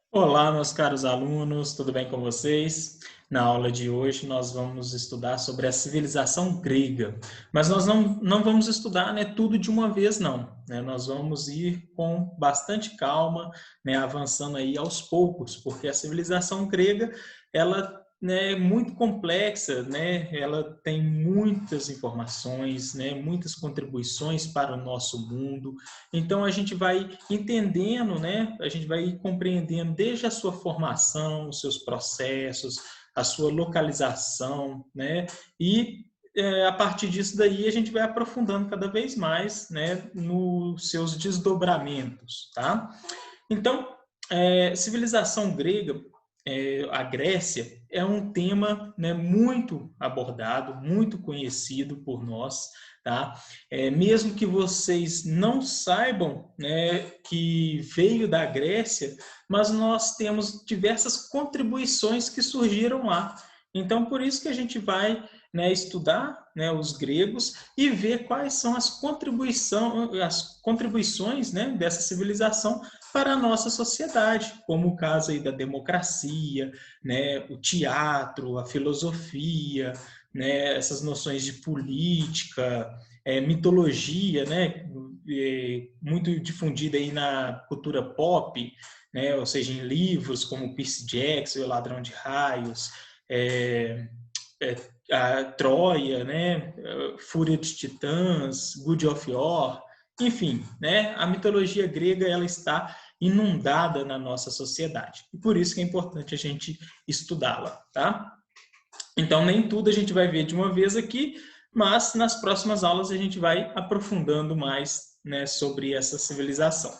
Olá, meus caros alunos, tudo bem com vocês? Na aula de hoje nós vamos estudar sobre a civilização grega, mas nós não vamos estudar, né, tudo de uma vez não, né? Nós vamos ir com bastante calma, né, avançando aí aos poucos, porque a civilização grega, ela, né, é muito complexa, né? Ela tem muitas informações, né, muitas contribuições para o nosso mundo. Então a gente vai entendendo, né? A gente vai compreendendo desde a sua formação, os seus processos, a sua localização, né? E a partir disso daí a gente vai aprofundando cada vez mais, né, nos seus desdobramentos, tá? Então, civilização grega, a Grécia, é um tema, né, muito abordado, muito conhecido por nós, tá? Mesmo que vocês não saibam, né, que veio da Grécia, mas nós temos diversas contribuições que surgiram lá. Então, por isso que a gente vai, né, estudar, né, os gregos e ver quais são as contribuições, né, dessa civilização para a nossa sociedade, como o caso aí da democracia, né, o teatro, a filosofia, né, essas noções de política, mitologia, né, muito difundida aí na cultura pop, né, ou seja, em livros como Percy Jackson, O Ladrão de Raios, é, a Troia, né, Fúria de Titãs, God of War, enfim, né, a mitologia grega ela está inundada na nossa sociedade. E por isso que é importante a gente estudá-la, tá? Então, nem tudo a gente vai ver de uma vez aqui, mas nas próximas aulas a gente vai aprofundando mais, né, sobre essa civilização.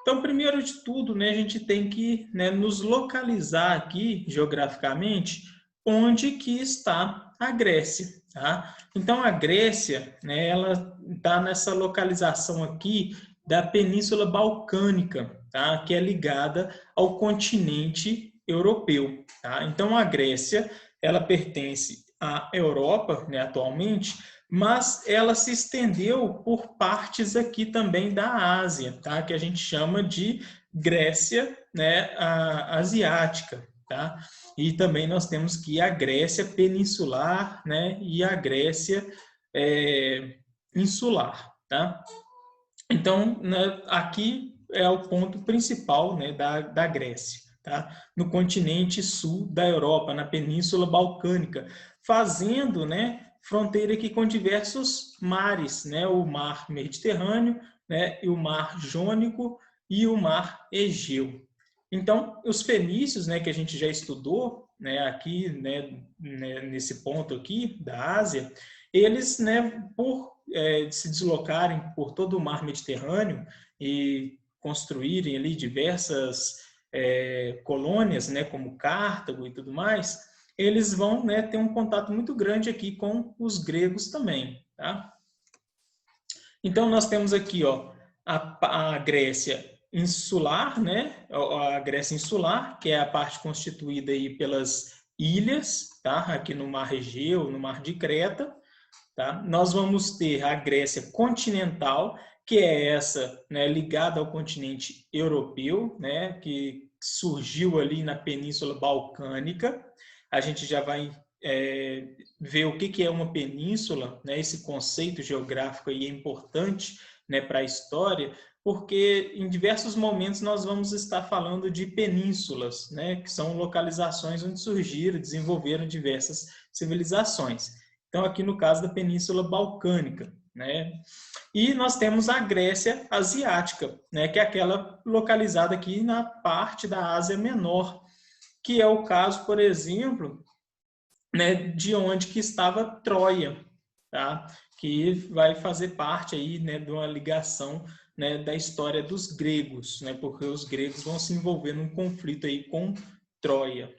Então, primeiro de tudo, né, a gente tem que, né, nos localizar aqui, geograficamente, onde que está a Grécia. Tá? Então, a Grécia, né, ela está nessa localização aqui da Península Balcânica, tá? Que é ligada ao continente europeu. Tá? Então, a Grécia ela pertence à Europa, né, atualmente, mas ela se estendeu por partes aqui também da Ásia, tá? Que a gente chama de Grécia, né, asiática, tá? E também nós temos que a Grécia peninsular, né, e a Grécia insular, tá? Então, né, aqui é o ponto principal, né, da Grécia, tá? No continente sul da Europa, na Península Balcânica, fazendo, né, fronteira aqui com diversos mares, né? O Mar Mediterrâneo, né, e o Mar Jônico e o Mar Egeu. Então, os fenícios, né, que a gente já estudou, né, aqui, né, nesse ponto aqui da Ásia, eles, né, por se deslocarem por todo o mar Mediterrâneo e construírem ali diversas colônias, né, como Cartago e tudo mais, eles vão, né, ter um contato muito grande aqui com os gregos também, tá? Então nós temos aqui, ó, a Grécia insular, né? A Grécia insular, que é a parte constituída aí pelas ilhas, tá? Aqui no Mar Egeu, no Mar de Creta. Tá? Nós vamos ter a Grécia continental, que é essa, né, ligada ao continente europeu, né, que surgiu ali na Península Balcânica. A gente já vai ver o que é uma península, né, esse conceito geográfico aí é importante, né, para a história, porque em diversos momentos nós vamos estar falando de penínsulas, né, que são localizações onde surgiram, desenvolveram diversas civilizações. Então, aqui no caso da Península Balcânica, né? E nós temos a Grécia Asiática, né? Que é aquela localizada aqui na parte da Ásia Menor, que é o caso, por exemplo, né, de onde que estava Troia, tá? Que vai fazer parte aí, né, de uma ligação, né, da história dos gregos, né? Porque os gregos vão se envolver num conflito aí com Troia.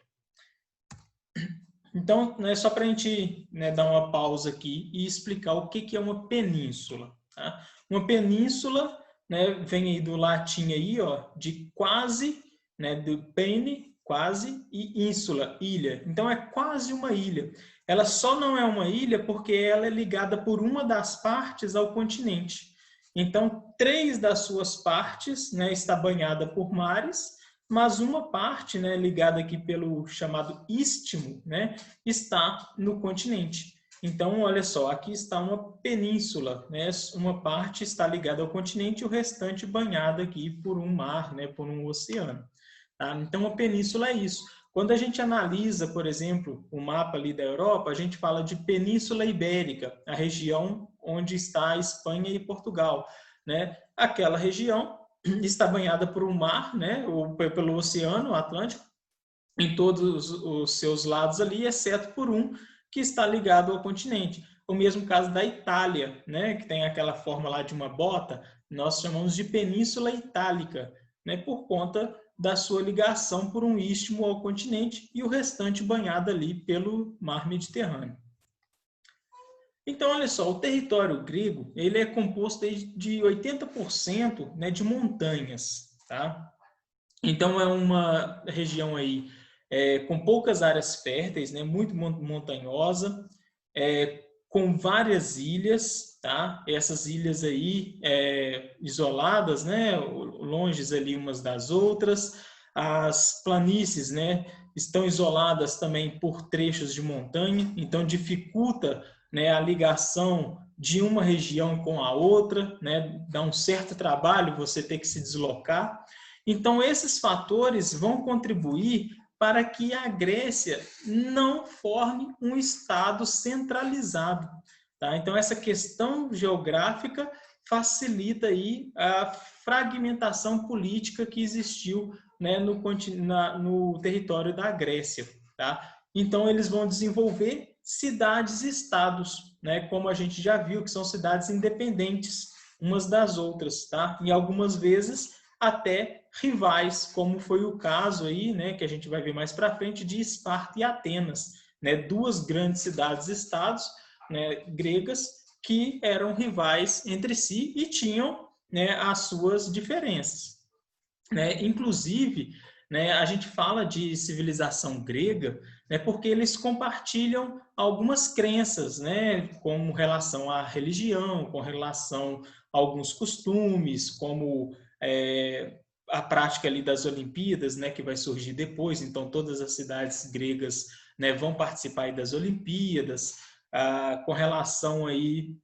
Então, né, só para a gente, né, dar uma pausa aqui e explicar o que é uma península. Tá? Uma península, né, vem aí do latim aí, ó, de quase, né, do pene, quase, e ínsula, ilha. Então é quase uma ilha. Ela só não é uma ilha porque ela é ligada por uma das partes ao continente. Então, três das suas partes, né, está banhada por mares mas uma parte, né, ligada aqui pelo chamado istmo, né, está no continente. Então, olha só, aqui está uma península, né, uma parte está ligada ao continente e o restante banhada aqui por um mar, né, por um oceano. Tá? Então, a península é isso. Quando a gente analisa, por exemplo, o mapa ali da Europa, a gente fala de Península Ibérica, a região onde está a Espanha e Portugal, né? Aquela região está banhada por um mar, né? Ou pelo Oceano Atlântico, em todos os seus lados ali, exceto por um que está ligado ao continente. O mesmo caso da Itália, né? Que tem aquela forma lá de uma bota, nós chamamos de Península Itálica, né? Por conta da sua ligação por um istmo ao continente e o restante banhado ali pelo mar Mediterrâneo. Então, olha só, o território grego ele é composto de 80%, né, de montanhas, tá? Então, é uma região aí com poucas áreas férteis, né, muito montanhosa, com várias ilhas, tá? Essas ilhas aí isoladas, né, longe ali umas das outras. As planícies, né, estão isoladas também por trechos de montanha, então dificulta, né, a ligação de uma região com a outra, né, dá um certo trabalho você ter que se deslocar. Então, esses fatores vão contribuir para que a Grécia não forme um Estado centralizado. Tá? Então, essa questão geográfica facilita aí a fragmentação política que existiu, né, no território da Grécia. Tá? Então, eles vão desenvolver cidades-estados, né, como a gente já viu, que são cidades independentes umas das outras. Tá? E algumas vezes até rivais, como foi o caso aí, né, que a gente vai ver mais para frente, de Esparta e Atenas, né, duas grandes cidades-estados, né, gregas que eram rivais entre si e tinham, né, as suas diferenças. Né? Inclusive, né, a gente fala de civilização grega, né, porque eles compartilham algumas crenças, né, com relação à religião, com relação a alguns costumes, como a prática ali das Olimpíadas, né, que vai surgir depois. Então, todas as cidades gregas, né, vão participar das Olimpíadas, com relação aí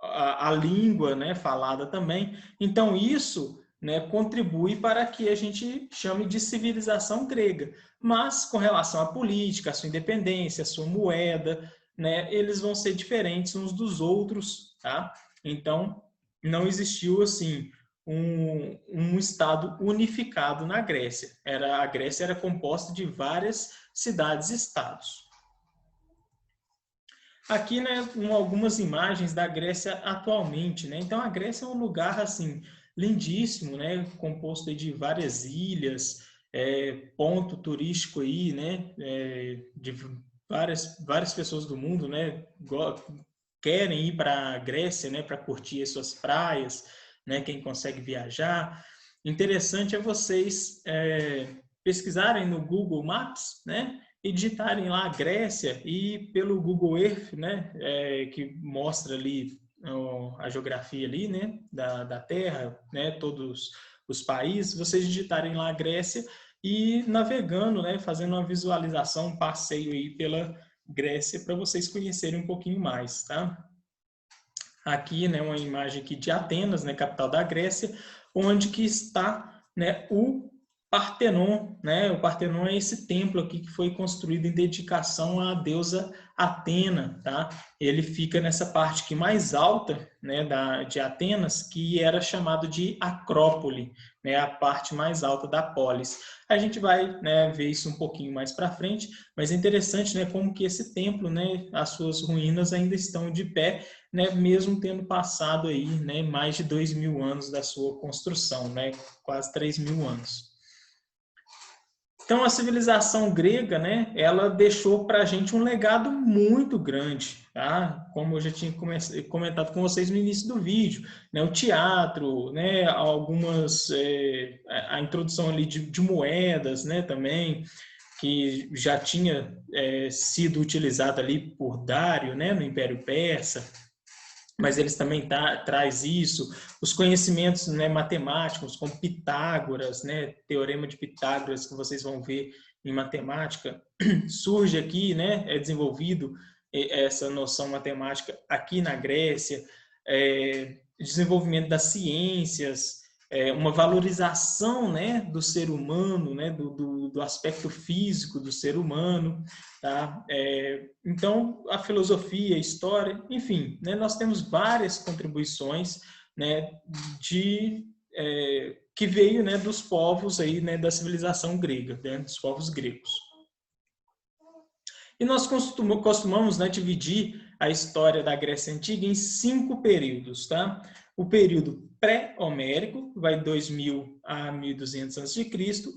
a língua, né, falada também. Então, isso, né, contribui para que a gente chame de civilização grega. Mas, com relação à política, à sua independência, à sua moeda, né, eles vão ser diferentes uns dos outros, tá? Então, não existiu, assim, um Estado unificado na Grécia. A Grécia era composta de várias cidades-estados. Aqui, né, algumas imagens da Grécia atualmente, né? Então, a Grécia é um lugar, assim, lindíssimo, né? Composto de várias ilhas, ponto turístico aí, né? De várias pessoas do mundo, né? Querem ir para a Grécia, né? Para curtir as suas praias, né? Quem consegue viajar. Interessante é vocês pesquisarem no Google Maps, né? E digitarem lá Grécia e pelo Google Earth, né, que mostra ali a geografia ali, né, da Terra, né, todos os países, vocês digitarem lá Grécia e navegando, né, fazendo uma visualização, um passeio aí pela Grécia para vocês conhecerem um pouquinho mais, tá? Aqui, né, uma imagem aqui de Atenas, né, capital da Grécia, onde que está, né, o Partenon, né? O Partenon é esse templo aqui que foi construído em dedicação à deusa Atena, tá? Ele fica nessa parte aqui mais alta, né, de Atenas, que era chamado de Acrópole, né, a parte mais alta da polis. A gente vai, né, ver isso um pouquinho mais para frente, mas é interessante, né, como que esse templo, né, as suas ruínas ainda estão de pé, né, mesmo tendo passado aí, né, mais de 2.000 anos da sua construção, né, quase 3.000 anos. Então, a civilização grega, né, ela deixou para a gente um legado muito grande, tá? Como eu já tinha comentado com vocês no início do vídeo, né, o teatro, né, a introdução ali de moedas, né, também, que já tinha sido utilizada ali por Dário, né, no Império Persa. mas eles também traz isso, os conhecimentos, né, matemáticos, como Pitágoras, né, teorema de Pitágoras, que vocês vão ver em matemática, surge aqui, né, é desenvolvido essa noção matemática aqui na Grécia, desenvolvimento das ciências, uma valorização, né, do ser humano, né, do aspecto físico do ser humano, tá? Então, a filosofia, a história, enfim, né, nós temos várias contribuições, né, que veio, né, dos povos aí, né, da civilização grega, né, dos povos gregos. E nós costumamos, né, dividir a história da Grécia Antiga em 5 períodos, tá? O período pré-homérico, que vai de 2000 a 1200 a.C.,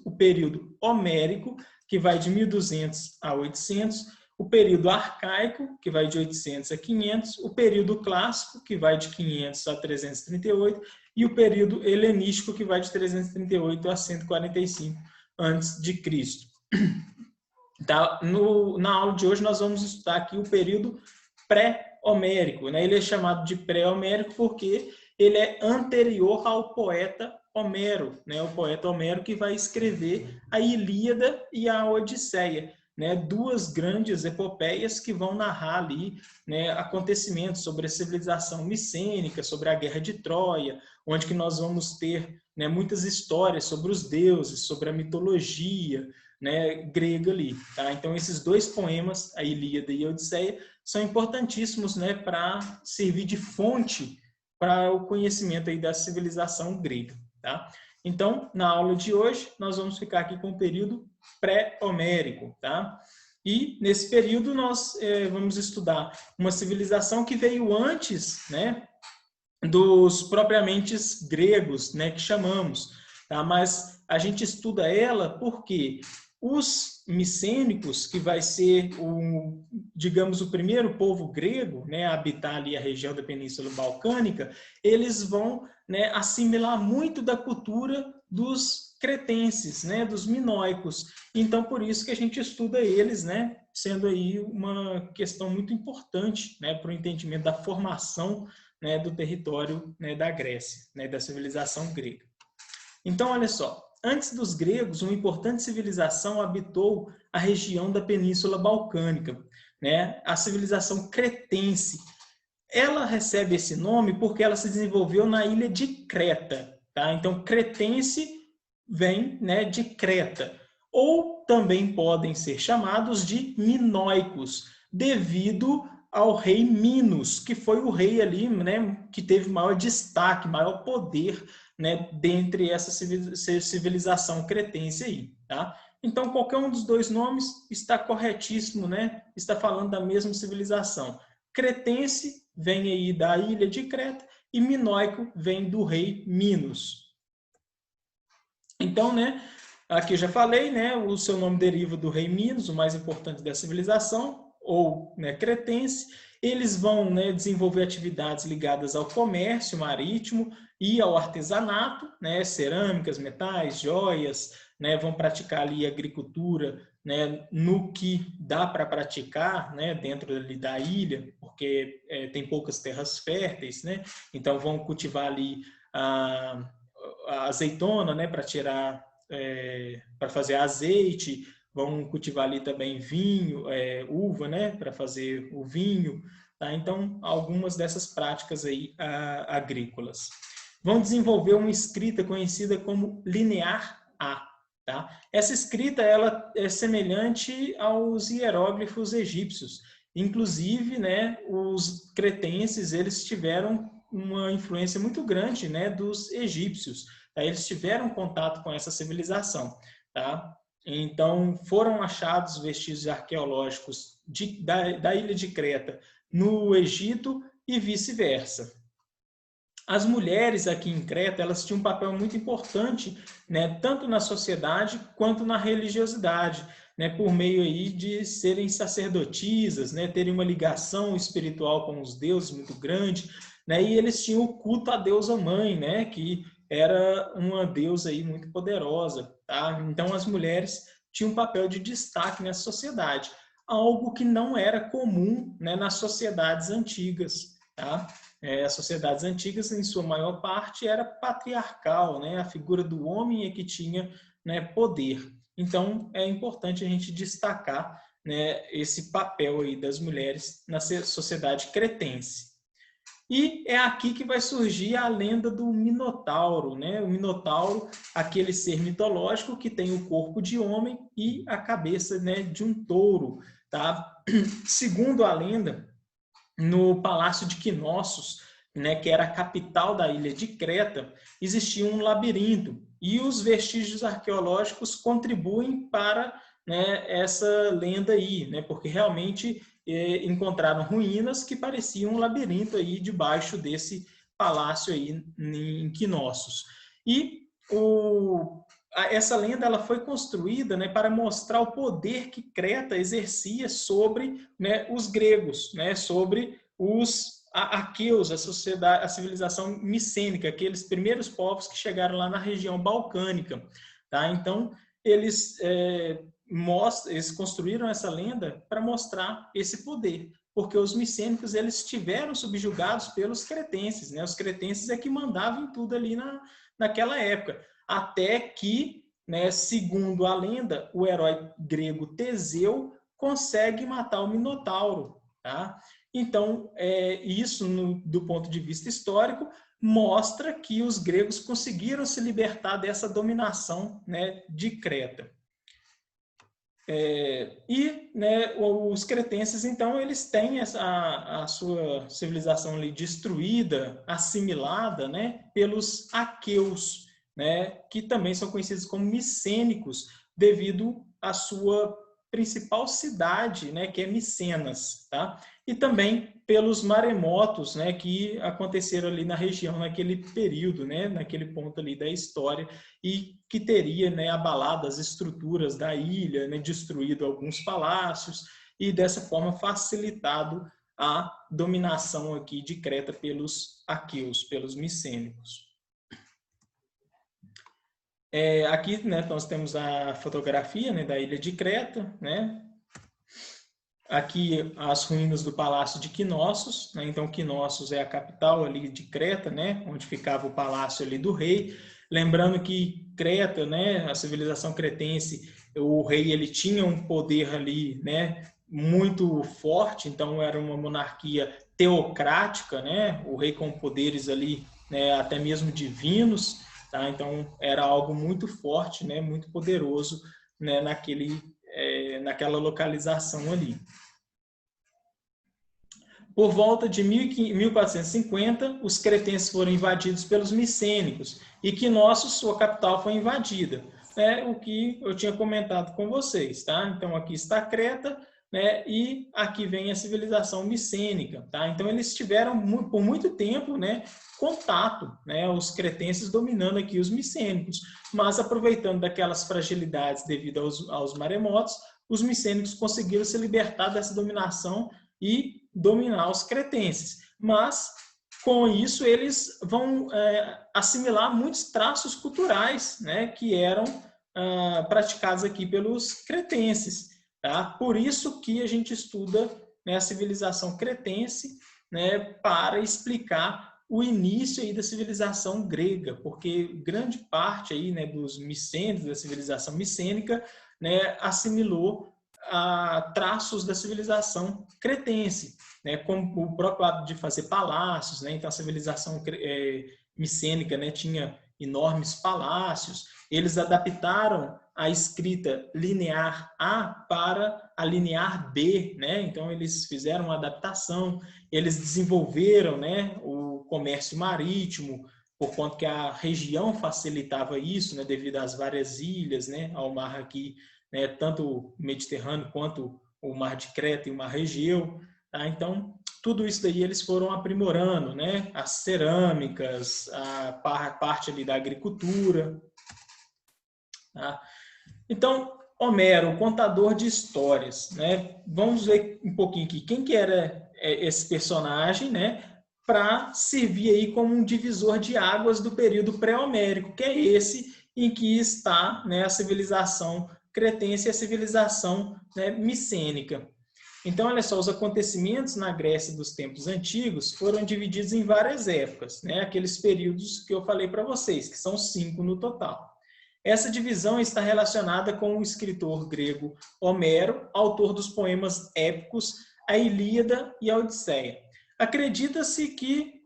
o período homérico, que vai de 1200 a 800, o período arcaico, que vai de 800 a 500, o período clássico, que vai de 500 a 338, e o período helenístico, que vai de 338 a 145 a.C. Tá? Na aula de hoje nós vamos estudar aqui o período pré-homérico, né? Ele é chamado de pré-homérico porque ele é anterior ao poeta Homero, né? O poeta Homero que vai escrever a Ilíada e a Odisseia, né? 2 grandes epopeias que vão narrar ali, né, acontecimentos sobre a civilização micênica, sobre a Guerra de Troia, onde que nós vamos ter, né, muitas histórias sobre os deuses, sobre a mitologia, né, grega ali, tá? Então esses 2 poemas, a Ilíada e a Odisseia, são importantíssimos, né, para servir de fonte para o conhecimento aí da civilização grega, tá? Então, na aula de hoje, nós vamos ficar aqui com o período pré-homérico, tá? E nesse período nós vamos estudar uma civilização que veio antes, né, dos propriamente gregos, né, que chamamos, tá? Mas a gente estuda ela porque os micênicos, que vai ser digamos, o primeiro povo grego, né, a habitar ali a região da Península Balcânica, eles vão, né, assimilar muito da cultura dos cretenses, né, dos minoicos. Então, por isso que a gente estuda eles, né, sendo aí uma questão muito importante, né, para o entendimento da formação, né, do território, né, da Grécia, né, da civilização grega. Então, olha só, antes dos gregos, uma importante civilização habitou a região da Península Balcânica, né, a civilização cretense. Ela recebe esse nome porque ela se desenvolveu na ilha de Creta, tá? Então, cretense vem, né, de Creta. Ou também podem ser chamados de minoicos, devido ao rei Minos, que foi o rei ali, né, que teve maior destaque, maior poder, né, dentre essa civilização cretense aí, tá? Então, qualquer um dos 2 nomes está corretíssimo, né? Está falando da mesma civilização. Cretense vem aí da ilha de Creta e minoico vem do rei Minos. Então, né, aqui eu já falei, né, o seu nome deriva do rei Minos, o mais importante da civilização, ou, né, cretense. Eles vão, né, desenvolver atividades ligadas ao comércio marítimo e ao artesanato, né, cerâmicas, metais, joias, né, vão praticar ali agricultura, né, no que dá para praticar, né, dentro ali da ilha, porque tem poucas terras férteis, né, então vão cultivar ali a azeitona, né, para tirar, para fazer azeite, vão cultivar ali também vinho, uva, né, para fazer o vinho, tá? Então, algumas dessas práticas aí agrícolas. Vão desenvolver uma escrita conhecida como linear A, tá? Essa escrita, ela é semelhante aos hieróglifos egípcios. Inclusive, né, os cretenses, eles tiveram uma influência muito grande, né, dos egípcios. Tá? Eles tiveram contato com essa civilização, tá? Então, foram achados vestígios arqueológicos da ilha de Creta no Egito e vice-versa. As mulheres aqui em Creta, elas tinham um papel muito importante, né, tanto na sociedade quanto na religiosidade, né, por meio aí de serem sacerdotisas, né, terem uma ligação espiritual com os deuses muito grande, né, e eles tinham o culto à deusa mãe, né, que era uma deusa aí muito poderosa, tá? Então as mulheres tinham um papel de destaque nessa sociedade, algo que não era comum, né, nas sociedades antigas, tá? As sociedades antigas, em sua maior parte, era patriarcal, né? A figura do homem é que tinha, né, poder. Então, é importante a gente destacar, né, esse papel aí das mulheres na sociedade cretense. E é aqui que vai surgir a lenda do Minotauro, né? O Minotauro, aquele ser mitológico que tem o corpo de homem e a cabeça, né, de um touro, tá? Segundo a lenda, no Palácio de Knossos, né, que era a capital da ilha de Creta, existia um labirinto e os vestígios arqueológicos contribuem para, né, essa lenda aí, né, porque realmente encontraram ruínas que pareciam um labirinto aí debaixo desse palácio aí em Knossos. E essa lenda ela foi construída, né, para mostrar o poder que Creta exercia sobre, né, os gregos, né, sobre os aqueus, a civilização micênica, aqueles primeiros povos que chegaram lá na região balcânica. Tá? Então, eles construíram essa lenda para mostrar esse poder, porque os micênicos eles estiveram subjugados pelos cretenses, né? Os cretenses é que mandavam em tudo ali naquela época, até que, né, segundo a lenda, o herói grego Teseu consegue matar o Minotauro. Tá? Então, isso, do ponto de vista histórico, mostra que os gregos conseguiram se libertar dessa dominação, né, de Creta. Né, os cretenses, então, eles têm a sua civilização ali destruída, assimilada, né, pelos aqueus, né, que também são conhecidos como micênicos, devido à sua principal cidade, né, que é Micenas, tá? E também pelos maremotos, né, que aconteceram ali na região naquele período, né, naquele ponto ali da história, e que teria, né, abalado as estruturas da ilha, né, destruído alguns palácios e dessa forma facilitado a dominação aqui de Creta pelos aqueus, pelos micênicos. Aqui, né, nós temos a fotografia, né, da ilha de Creta, né? Aqui as ruínas do Palácio de Knossos, né? Então Knossos é a capital ali de Creta, né, onde ficava o palácio ali do rei. Lembrando que Creta, né, a civilização cretense, o rei ele tinha um poder ali, né, muito forte, então era uma monarquia teocrática, né, o rei com poderes ali, né, até mesmo divinos, tá? Então era algo muito forte, né, muito poderoso, né, naquela localização ali. Por volta de 1450, os cretenses foram invadidos pelos micênicos e Knossos, sua capital, foi invadida. O que eu tinha comentado com vocês. Tá? Então, aqui está Creta, né, e aqui vem a civilização micênica. Tá? Então, eles tiveram, por muito tempo, né, contato, né, os cretenses dominando aqui os micênicos, mas aproveitando daquelas fragilidades devido aos maremotos, os micênicos conseguiram se libertar dessa dominação e dominar os cretenses. Mas, com isso, eles vão assimilar muitos traços culturais, né, que eram praticados aqui pelos cretenses. Tá? Por isso que a gente estuda, né, a civilização cretense, né, para explicar o início aí da civilização grega, porque grande parte aí, né, dos micênicos, da civilização micênica, né, assimilou traços da civilização cretense, né, como o próprio hábito de fazer palácios, né, então a civilização micênica, né, tinha enormes palácios, eles adaptaram a escrita linear A para a linear B, né, então eles fizeram uma adaptação, eles desenvolveram, né, o comércio marítimo, por conta que a região facilitava isso, né, devido às várias ilhas, né, ao mar aqui, né, tanto o Mediterrâneo quanto o Mar de Creta e o Mar Egeu. Tá? Então, tudo isso daí eles foram aprimorando, né? As cerâmicas, a parte ali da agricultura. Tá? Então, Homero, contador de histórias, né? Vamos ver um pouquinho aqui quem que era esse personagem, né? Para servir aí como um divisor de águas do período pré-homérico, que é esse em que está, né, a civilização cretense e a civilização, né, micênica. Então, olha só, os acontecimentos na Grécia dos tempos antigos foram divididos em várias épocas, né? Aqueles períodos que eu falei para vocês, que são 5 no total. Essa divisão está relacionada com o escritor grego Homero, autor dos poemas épicos A Ilíada e a Odisseia. Acredita-se que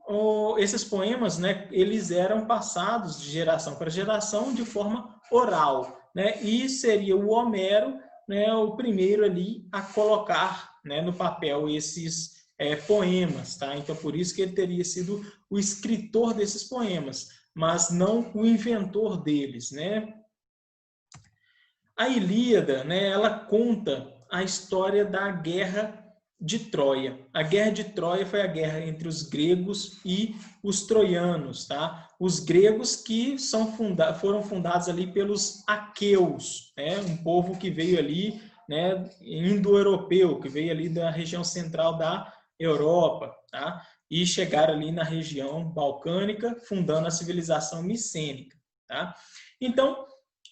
esses poemas, né, eles eram passados de geração para geração de forma oral, né? E seria o Homero, né, o primeiro ali a colocar, né, no papel esses poemas, tá? Então, por isso que ele teria sido o escritor desses poemas, mas não o inventor deles, né? A Ilíada, né, ela conta a história da Guerra de Troia. A Guerra de Troia foi a guerra entre os gregos e os troianos, tá? Os gregos que foram fundados ali pelos aqueus, né? Um povo que veio ali, né, indo-europeu, que veio ali da região central da Europa, tá? E chegaram ali na região balcânica, fundando a civilização micênica, tá? Então,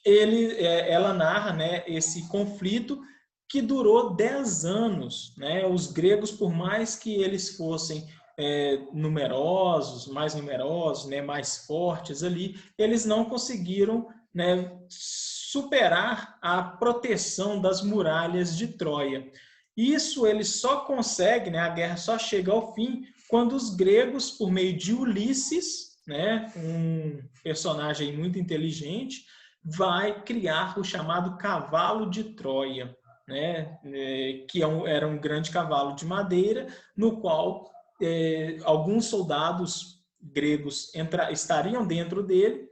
ela narra, né, esse conflito que durou 10 anos. Né? Os gregos, por mais que eles fossem mais numerosos, né, mais fortes ali, eles não conseguiram, né, superar a proteção das muralhas de Troia. Isso eles só conseguem, né, a guerra só chega ao fim quando os gregos, por meio de Ulisses, né, um personagem muito inteligente, vai criar o chamado cavalo de Troia, né? Que era um grande cavalo de madeira, no qual alguns soldados gregos estariam dentro dele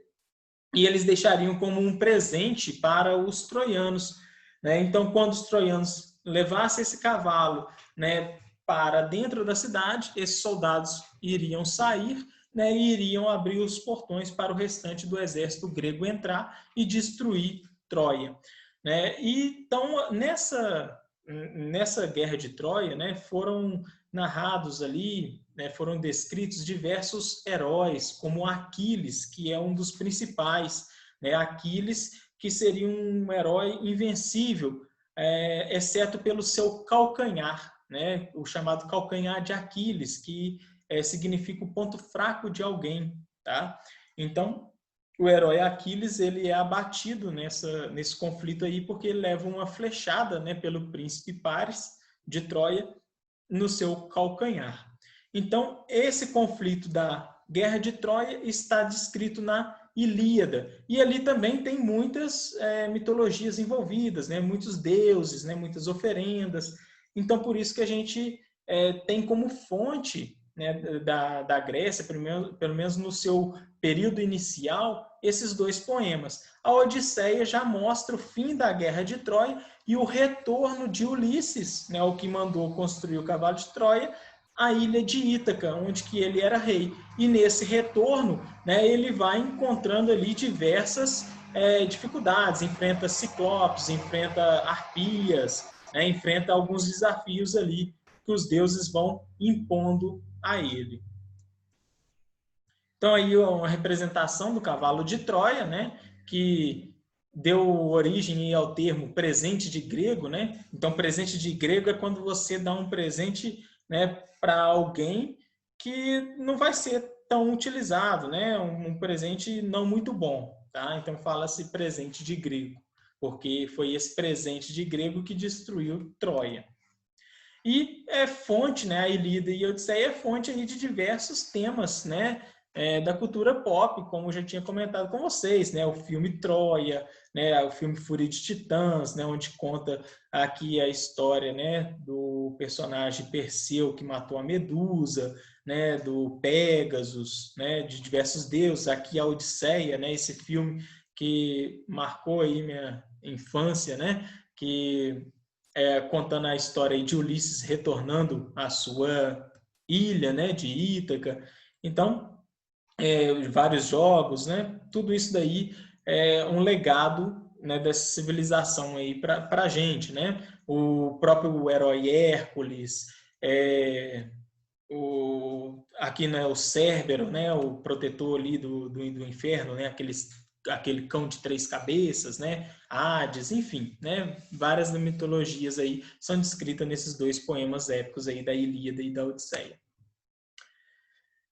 e eles deixariam como um presente para os troianos. Né? Então, quando os troianos levassem esse cavalo, né, para dentro da cidade, esses soldados iriam sair, né, e iriam abrir os portões para o restante do exército grego entrar e destruir Troia. Né? E, então, nessa guerra de Troia, né, foram narrados ali, né, foram descritos diversos heróis, como Aquiles, que é um dos principais. Né? Aquiles, que seria um herói invencível, exceto pelo seu calcanhar, né? O chamado calcanhar de Aquiles, que significa o ponto fraco de alguém. Tá? Então, o herói Aquiles ele é abatido nesse conflito aí porque ele leva uma flechada, né, pelo príncipe Paris de Troia no seu calcanhar. Então, esse conflito da Guerra de Troia está descrito na Ilíada. E ali também tem muitas mitologias envolvidas, né? Muitos deuses, né? Muitas oferendas. Então, por isso que a gente tem como fonte, né, da Grécia, pelo menos no seu período inicial, esses dois poemas. A Odisseia já mostra o fim da Guerra de Troia e o retorno de Ulisses, né, o que mandou construir o cavalo de Troia, à ilha de Ítaca, onde que ele era rei. E nesse retorno, né, ele vai encontrando ali diversas dificuldades, enfrenta ciclopes, enfrenta arpias, né, enfrenta alguns desafios ali que os deuses vão impondo a ele. Então aí uma representação do cavalo de Troia, né, que deu origem ao termo presente de grego, né? Então presente de grego é quando você dá um presente, né, para alguém que não vai ser tão utilizado, né? Um presente não muito bom, tá? Então fala-se presente de grego, porque foi esse presente de grego que destruiu Troia. E é fonte, né, a Ilíada e a Odisseia é fonte aí de diversos temas, né, da cultura pop, como eu já tinha comentado com vocês, né, o filme Troia, né, o filme Fúria de Titãs, né, onde conta aqui a história, né, do personagem Perseu que matou a Medusa, né, do Pégasus, né, de diversos deuses. Aqui a Odisseia, né, esse filme que marcou aí minha infância, né, que contando a história de Ulisses retornando à sua ilha, né, de Ítaca. Então, vários jogos, né, tudo isso daí é um legado, né, dessa civilização aí para a gente, né? O próprio herói Hércules, aqui, né, o Cérbero, né, o protetor ali do inferno, né, aqueles aquele cão de 3 cabeças, né? Hades, enfim, né? Várias mitologias aí são descritas nesses 2 poemas épicos aí da Ilíada e da Odisseia.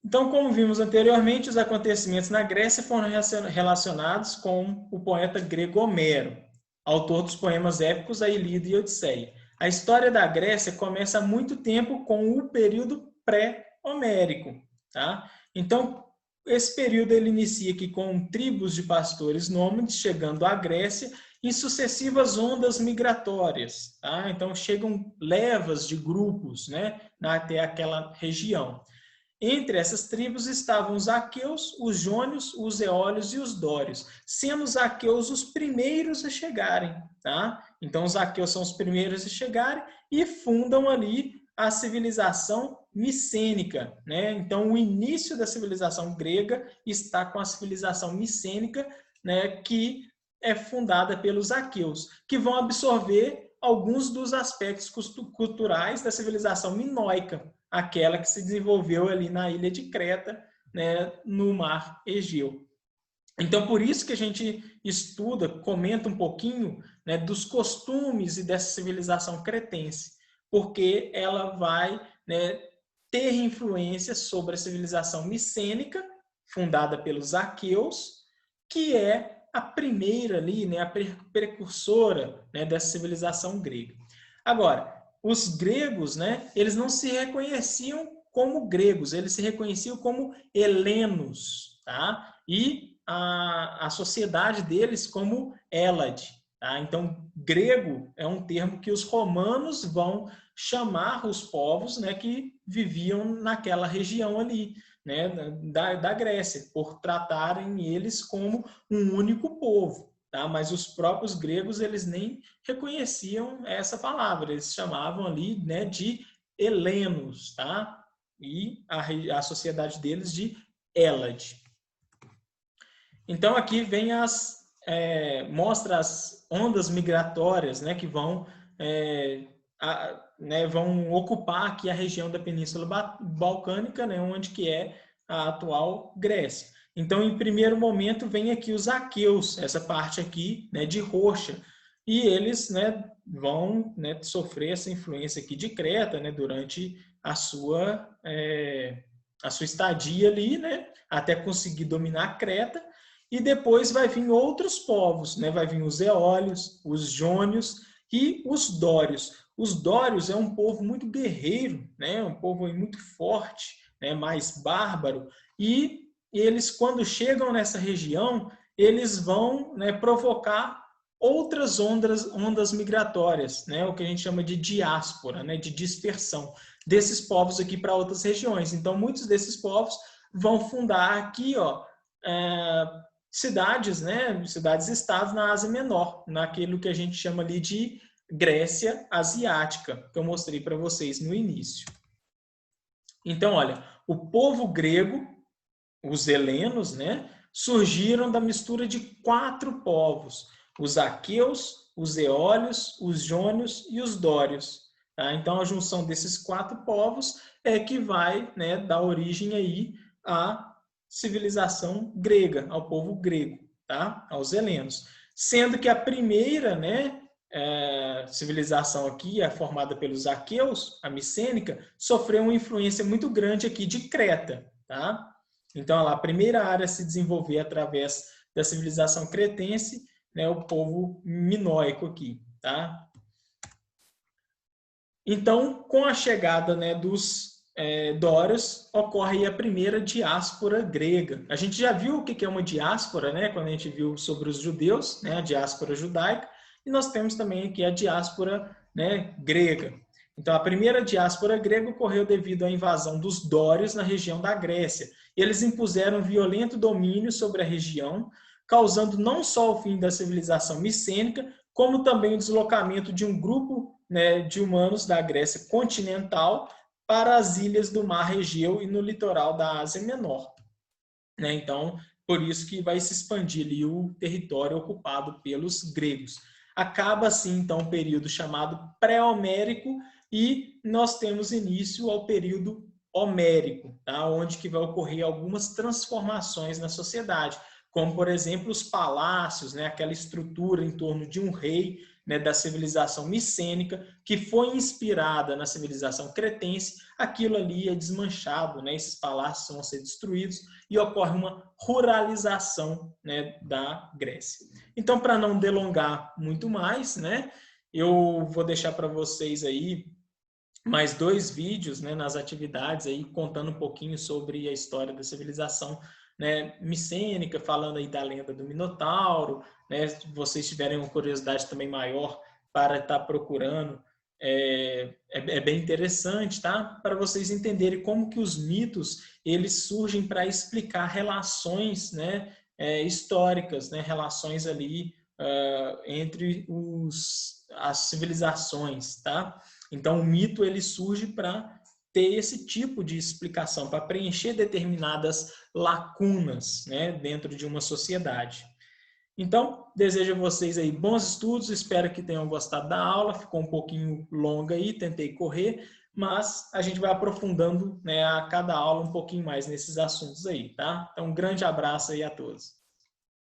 Então, como vimos anteriormente, os acontecimentos na Grécia foram relacionados com o poeta grego Homero, autor dos poemas épicos A Ilíada e a Odisseia. A história da Grécia começa há muito tempo com o período pré-homérico, tá? Então, esse período ele inicia aqui com tribos de pastores nômades chegando à Grécia em sucessivas ondas migratórias, tá? Então, chegam levas de grupos, né, até aquela região. Entre essas tribos estavam os aqueus, os jônios, os eólios e os dórios, sendo os aqueus os primeiros a chegarem, tá? Então, os aqueus são os primeiros a chegarem e fundam ali a civilização micênica, né? Então, o início da civilização grega está com a civilização micênica, né, que é fundada pelos aqueus, que vão absorver alguns dos aspectos culturais da civilização minoica, aquela que se desenvolveu ali na ilha de Creta, né, no mar Egeu. Então, por isso que a gente estuda, comenta um pouquinho, né, dos costumes e dessa civilização cretense, porque ela vai, né, ter influência sobre a civilização micênica, fundada pelos aqueus, que é a primeira ali, né, a precursora, né, dessa civilização grega. Agora, os gregos, né, eles não se reconheciam como gregos, eles se reconheciam como helenos, tá? E a sociedade deles como Hélade, tá? Então, grego é um termo que os romanos vão chamar os povos, né, que viviam naquela região ali, né, da Grécia, por tratarem eles como um único povo. Tá? Mas os próprios gregos eles nem reconheciam essa palavra, eles chamavam ali, né, de helenos, tá? E a sociedade deles de Hélade. Então aqui vem mostra as ondas migratórias, né, que vão vão ocupar aqui a região da Península Balcânica, né, onde que é a atual Grécia. Então, em primeiro momento, vem aqui os aqueus, essa parte aqui, né, de roxa, e eles, né, vão, né, sofrer essa influência aqui de Creta, né, durante a sua estadia ali, né, até conseguir dominar Creta, e depois vai vir outros povos, né, vai vir os eólios, os jônios e os dórios. Os dórios é um povo muito guerreiro, né, um povo muito forte, né, mais bárbaro, e eles, quando chegam nessa região, eles vão, né, provocar outras ondas migratórias, né, o que a gente chama de diáspora, né, de dispersão desses povos aqui para outras regiões. Então, muitos desses povos vão fundar aqui, ó, cidades, né, cidades-estados na Ásia Menor, naquilo que a gente chama ali de Grécia Asiática, que eu mostrei para vocês no início. Então, olha, o povo grego, os helenos, né, surgiram da mistura de 4 povos: os aqueus, os eólios, os jônios e os dórios. Tá? Então, a junção desses 4 povos é que vai, né, dar origem aí à civilização grega, ao povo grego, tá? Aos helenos. Sendo que a primeira, né, civilização aqui, é formada pelos aqueus, a micênica, sofreu uma influência muito grande aqui de Creta, tá? Então, a primeira área a se desenvolver através da civilização cretense, né, o povo minoico aqui, tá? Então, com a chegada, né, dos dórios, ocorre a primeira diáspora grega. A gente já viu o que é uma diáspora, né, quando a gente viu sobre os judeus, né, a diáspora judaica, e nós temos também aqui a diáspora, né, grega. Então, a primeira diáspora grega ocorreu devido à invasão dos dórios na região da Grécia. Eles impuseram um violento domínio sobre a região, causando não só o fim da civilização micênica, como também o deslocamento de um grupo, né, de humanos da Grécia continental para as ilhas do Mar Egeu e no litoral da Ásia Menor. Né? Então, por isso que vai se expandir ali o território ocupado pelos gregos. Acaba assim, então, o período chamado pré-homérico e nós temos início ao período homérico, tá? Onde que vai ocorrer algumas transformações na sociedade. como, por exemplo, os palácios, né, aquela estrutura em torno de um rei, né, da civilização micênica, que foi inspirada na civilização cretense. Aquilo ali é desmanchado, né, esses palácios vão ser destruídos e ocorre uma ruralização, né, da Grécia. Então, para não delongar muito mais, né, eu vou deixar para vocês aí mais 2 vídeos, né, nas atividades aí contando um pouquinho sobre a história da civilização, né, micênica, falando aí da lenda do Minotauro, né, se vocês tiverem uma curiosidade também maior para estar procurando, é bem interessante, tá? Para vocês entenderem como que os mitos eles surgem para explicar relações, né, históricas, né, relações ali entre as civilizações, tá? Então, o mito ele surge para ter esse tipo de explicação, para preencher determinadas lacunas, né, dentro de uma sociedade. Então, desejo a vocês aí bons estudos, espero que tenham gostado da aula, ficou um pouquinho longa aí, tentei correr, mas a gente vai aprofundando, né, a cada aula um pouquinho mais nesses assuntos aí, tá? Então, um grande abraço aí a todos.